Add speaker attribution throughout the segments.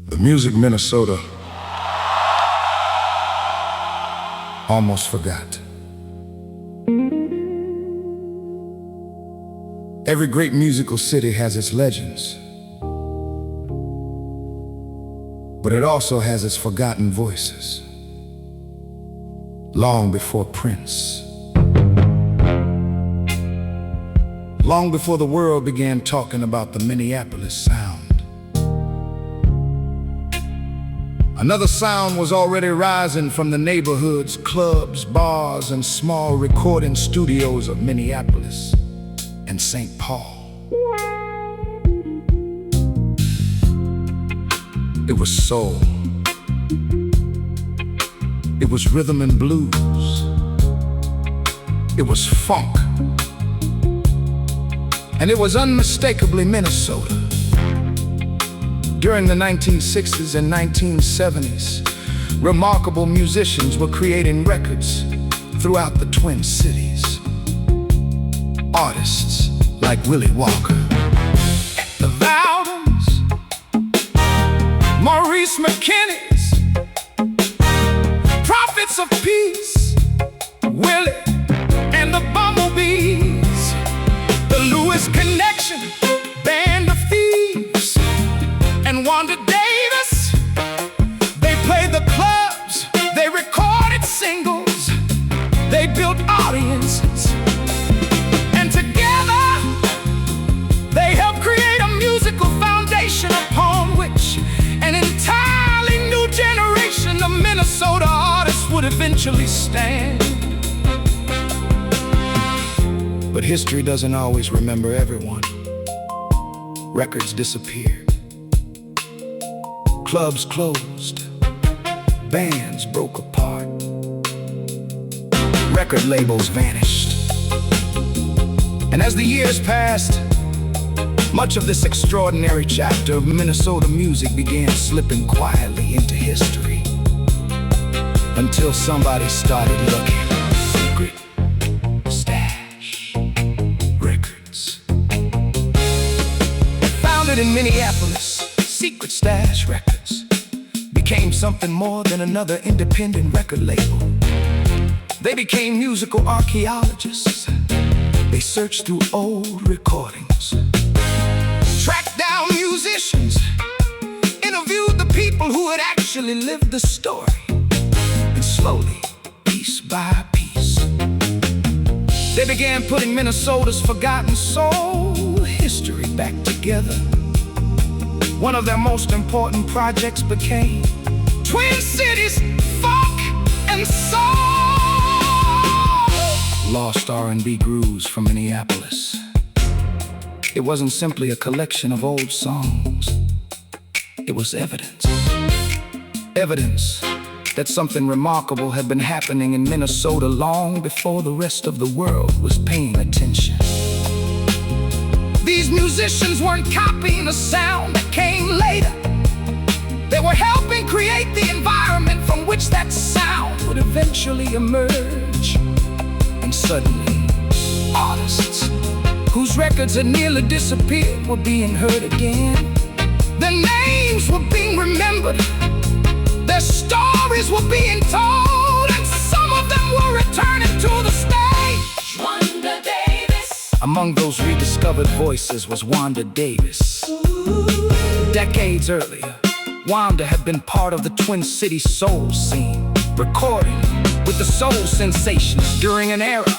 Speaker 1: The music Minnesota almost forgot. Every great musical city has its legends, but it also has its forgotten voices. Long before Prince, long before the world began talking about the Minneapolis sound, another sound was already rising from the neighborhoods, clubs, bars, and small recording studios of Minneapolis and St. Paul. It was soul. It was rhythm and blues. It was funk. And it was unmistakably Minnesota. During the 1960s and 1970s, remarkable musicians were creating records throughout the Twin Cities. Artists like Willie Walker, the Valdens, Maurice McKinney's, Prophets of Peace, Willie and the Bumblebees, the Lewis Connection, Band of Thieves, and Wanda Davis. They played the clubs, they recorded singles, they built audiences, and together they helped create a musical foundation upon which an entirely new generation of Minnesota artists would eventually stand. But history doesn't always remember everyone. Records disappeared. Clubs closed. Bands broke apart. Record labels vanished. And as the years passed, much of this extraordinary chapter of Minnesota music began slipping quietly into history, until somebody started looking. Secret Stash Records. Founded in Minneapolis, Secret Stash Records became something more than another independent record label. They became musical archaeologists. They searched through old recordings, tracked down musicians, interviewed the people who had actually lived the story, and slowly, piece by piece, they began putting Minnesota's forgotten soul history back together. One of their most important projects became Twin Cities Funk and Soul. Lost R&B grooves from Minneapolis. It wasn't simply a collection of old songs. It was evidence. Evidence that something remarkable had been happening in Minnesota long before the rest of the world was paying attention. These musicians weren't copying a sound that came later. They were helping create the environment from which that sound would eventually emerge. And suddenly, artists whose records had nearly disappeared were being heard again. Their names were being remembered. Their stories were being told, and some of them were returning to the stage. Wanda Davis. Among those rediscovered voices was Wanda Davis. Decades earlier, Wanda had been part of the Twin Cities soul scene, recording with the soul sensations during an era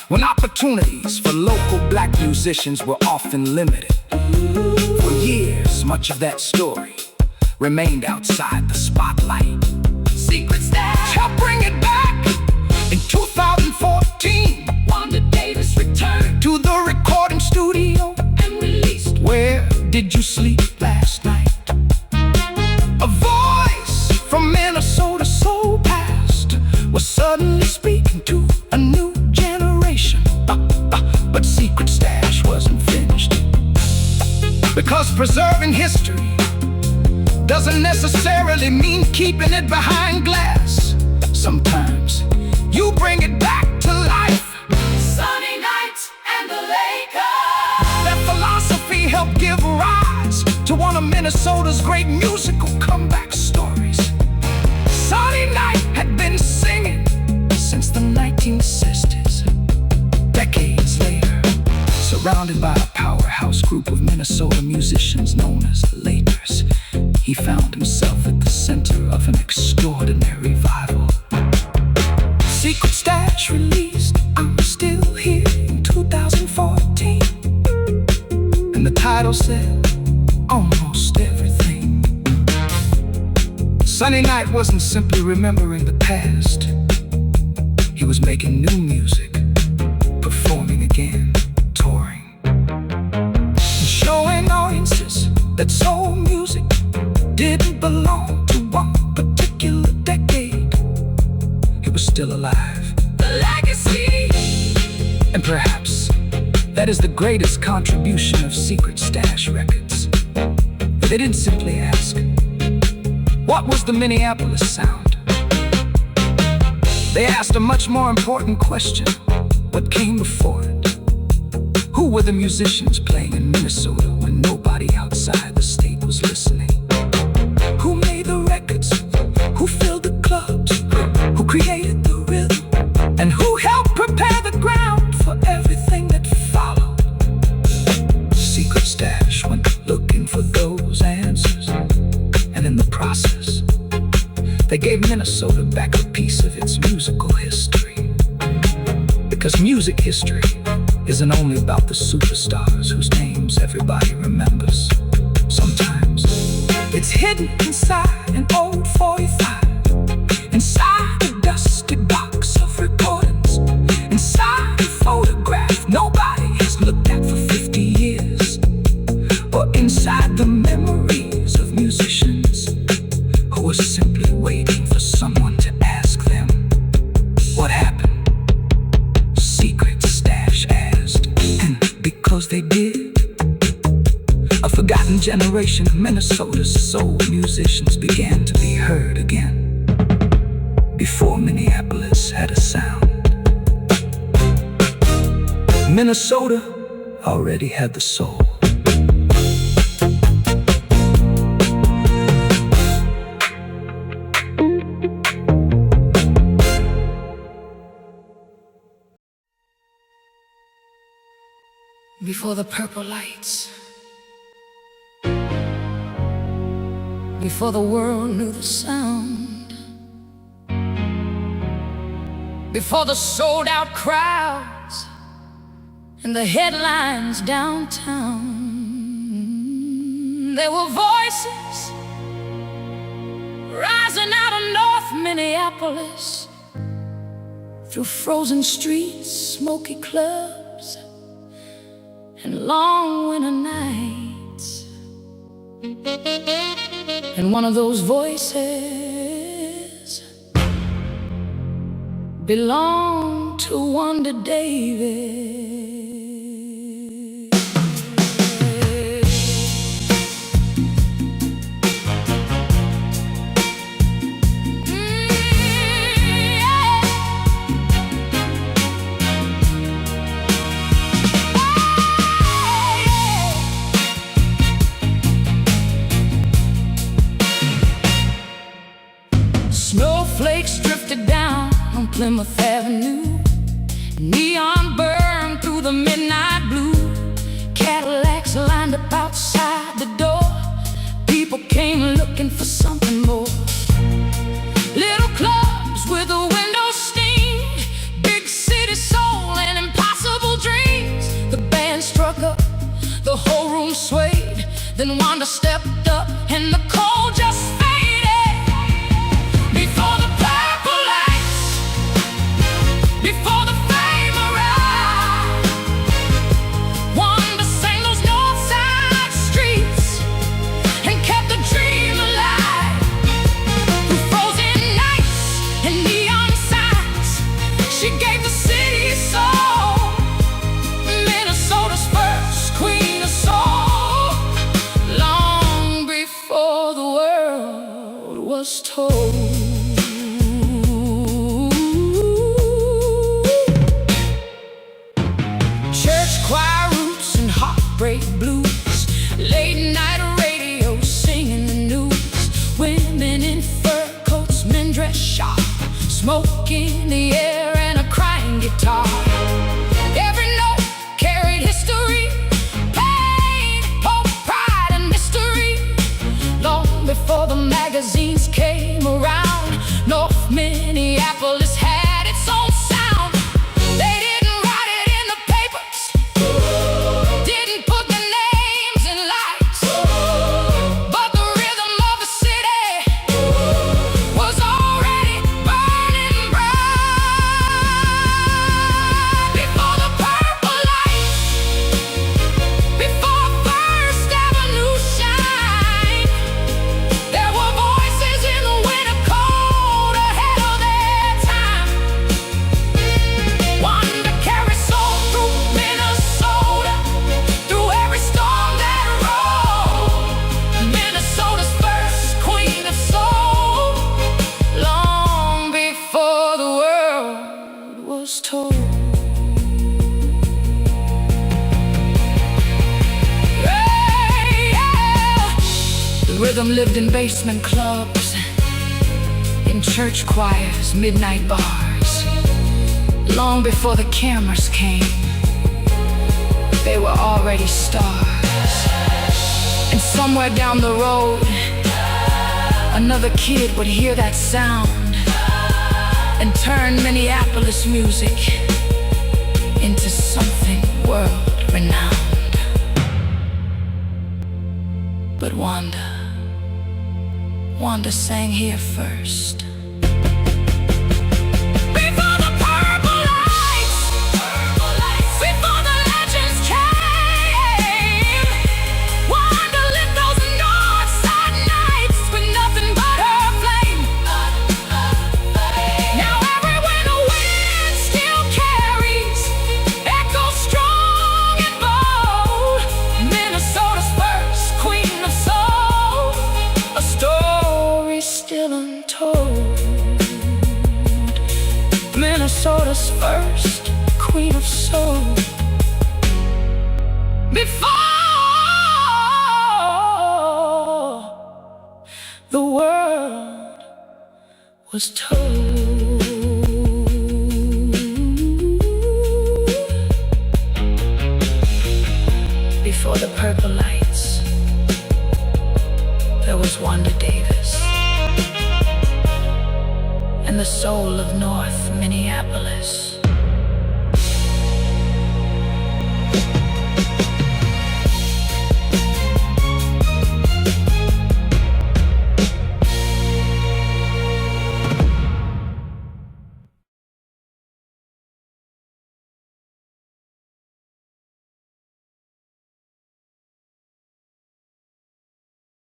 Speaker 1: when opportunities for local black musicians were often limited. For years, much of that story remained outside the spotlight. Secret Stash helped bring it back. In 2014, Wanda Davis returned to the recording studio and released Where Did You Sleep Last Night? A voice from Minnesota's soul past was suddenly speaking to a new generation. But Secret Stash wasn't finished. Because preserving history doesn't necessarily mean keeping it behind glass. Sometimes you bring it back to life. Sunny nights and the Lakers. That philosophy Minnesota's great musical comeback stories. Sonny Knight had been singing since the 1960s. Decades later, surrounded by a powerhouse group of Minnesota musicians known as the Lakers, he found himself at the center of an extraordinary revival. Secret Stash released I'm Still Here in 2014, and the title said almost everything. Sonny Knight wasn't simply remembering the past. He was making new music, performing again, touring, and showing audiences that soul music didn't belong to one particular decade. It was still alive. The legacy! And perhaps that is the greatest contribution of Secret Stash Records. They didn't simply ask, what was the Minneapolis sound? They asked a much more important question: what came before it? Who were the musicians playing in Minnesota when nobody outside the state was listening? Who made the records? Who filled the clubs? Who created the rhythm? And who helped prepare the ground for everything that followed? Secret Stash went looking for those answers, and in the process, they gave Minnesota back a piece of its musical history. Because music history isn't only about the superstars whose names everybody remembers. Sometimes it's hidden inside an old 45, inside a dusty box of recordings, inside a photograph nobody has looked at for 50 years, or inside the memories of musicians who were simply waiting for someone to ask them, what happened? Secret Stash asked, and because they did, a forgotten generation of Minnesota's soul musicians began to be heard again, before Minneapolis had a sound. Minnesota already had the soul. Before the purple lights, before the world knew the sound, before the sold-out crowds and the headlines downtown, there were voices rising out of North Minneapolis, through frozen streets, smoky clubs, and long winter nights. And one of those voices belonged to Wanda Davis. Snowflakes drifted down on Plymouth Avenue, neon burned through the midnight blue. Cadillacs lined up outside the door. People came looking for something more. Little clubs with the windows steamed, big city soul and impossible dreams. The band struck up, the whole room swayed. Then Wanda stepped up and the cold just faded. Before the purple lights, before the fame arrived, Wanda sang those north side streets and kept the dream alive. Through frozen nights and neon signs, she gave the city soul. Minnesota's first queen of soul, long before the world was told. Church choir roots and heartbreak blues, late night radio smoke in the air and a crying guitar. Every note carried history, pain, hope, pride, and mystery. Long before the magazines came around, North Minneapolis had its own sound. They didn't write it in the papers, didn't put their names in lights, but the rhythm of the city was already burning bright. Before the purple lights, before First Avenue shine, there were voices in the winter cold ahead of their time. Wanda carried soul through Minnesota, through every storm that rolled. Minnesota's first queen of soul, long before the world was told. The rhythm lived in basement clubs, in church choirs, midnight bars. Long before the cameras came, they were already stars. And somewhere down the road, another kid would hear that sound and turn Minneapolis music into something world-renowned. But Wanda sang here first. Before the purple lights, before the legends came, Wanda lit those north side nights with nothing but her flame. Now every winter wind still carries echoes strong and bold. Minnesota's first queen of soul, a story still untold. Minnesota's first queen of soul. Before the world was told. Before the purple lights, there was Wanda Davis, and the soul of North Minneapolis.